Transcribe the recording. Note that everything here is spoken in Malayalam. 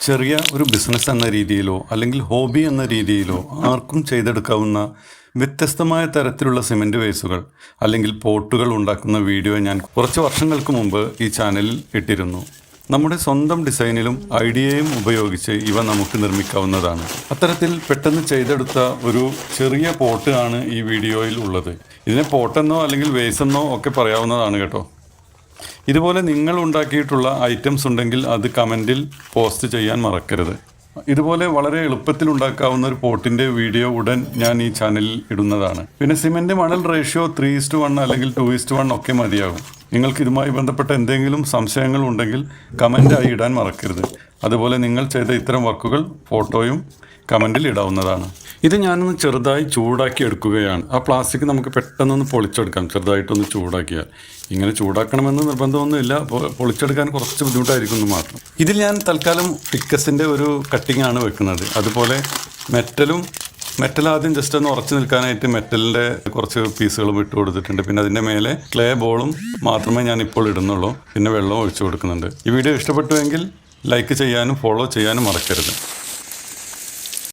ചെറിയ ഒരു ബിസിനസ് എന്ന രീതിയിലോ അല്ലെങ്കിൽ ഹോബി എന്ന രീതിയിലോ ആർക്കും ചെയ്തെടുക്കാവുന്ന വ്യത്യസ്തമായ തരത്തിലുള്ള സിമൻറ്റ് വേസുകൾ അല്ലെങ്കിൽ പോട്ടുകൾ ഉണ്ടാക്കുന്ന വീഡിയോ ഞാൻ കുറച്ച് വർഷങ്ങൾക്ക് മുമ്പ് ഈ ചാനലിൽ ഇട്ടിരുന്നു. നമ്മുടെ സ്വന്തം ഡിസൈനിലും ഐഡിയയും ഉപയോഗിച്ച് ഇവ നമുക്ക് നിർമ്മിക്കാവുന്നതാണ്. അത്തരത്തിൽ പെട്ടെന്ന് ചെയ്തെടുത്ത ഒരു ചെറിയ പോട്ട് ആണ് ഈ വീഡിയോയിൽ ഉള്ളത്. ഇതിനെ പോട്ടെന്നോ അല്ലെങ്കിൽ വേസെന്നോ ഒക്കെ പറയാവുന്നതാണ് കേട്ടോ. ഇതുപോലെ നിങ്ങൾ ഉണ്ടാക്കിയിട്ടുള്ള ഐറ്റംസ് ഉണ്ടെങ്കിൽ അത് കമൻറ്റിൽ പോസ്റ്റ് ചെയ്യാൻ മറക്കരുത്. ഇതുപോലെ വളരെ എളുപ്പത്തിൽ ഉണ്ടാക്കാവുന്ന ഒരു പോട്ടിൻ്റെ വീഡിയോ ഉടൻ ഞാൻ ഈ ചാനലിൽ ഇടുന്നതാണ്. പിന്നെ സിമെൻറ്റ് മണൽ റേഷ്യോ 3:1 അല്ലെങ്കിൽ 2:1 ഒക്കെ മതിയാകും. നിങ്ങൾക്ക് ഇതുമായി ബന്ധപ്പെട്ട എന്തെങ്കിലും സംശയങ്ങൾ ഉണ്ടെങ്കിൽ കമൻറ്റായി ഇടാൻ മറക്കരുത്. അതുപോലെ നിങ്ങൾ ചെയ്ത ഇത്തരം വർക്കുകൾ ഫോട്ടോയും കമൻറ്റിൽ ഇടാവുന്നതാണ്. ഇത് ഞാനൊന്ന് ചെറുതായി ചൂടാക്കി എടുക്കുകയാണ്. ആ പ്ലാസ്റ്റിക് നമുക്ക് പെട്ടെന്നൊന്ന് പൊളിച്ചെടുക്കാം, ചെറുതായിട്ടൊന്ന് ചൂടാക്കിയാൽ. ഇങ്ങനെ ചൂടാക്കണമെന്ന് നിർബന്ധമൊന്നുമില്ല, പൊളിച്ചെടുക്കാൻ കുറച്ച് ബുദ്ധിമുട്ടായിരിക്കും മാത്രം. ഇതിൽ ഞാൻ തൽക്കാലം തിക്കസിൻ്റെ ഒരു കട്ടിംഗ് ആണ് വെക്കുന്നത്. അതുപോലെ മെറ്റൽ ആദ്യം ജസ്റ്റ് ഒന്ന് ഉറച്ചു നിൽക്കാനായിട്ട് മെറ്റലിൻ്റെ കുറച്ച് പീസുകളും ഇട്ട് കൊടുത്തിട്ടുണ്ട്. പിന്നെ അതിൻ്റെ മേലെ ക്ലേ ബോളും മാത്രമേ ഞാൻ ഇപ്പോൾ ഇടുന്നുള്ളൂ. പിന്നെ വെള്ളം ഒഴിച്ചു കൊടുക്കുന്നുണ്ട്. ഈ വീഡിയോ ഇഷ്ടപ്പെട്ടുവെങ്കിൽ ലൈക്ക് ചെയ്യാനും ഫോളോ ചെയ്യാനും മറക്കരുത്.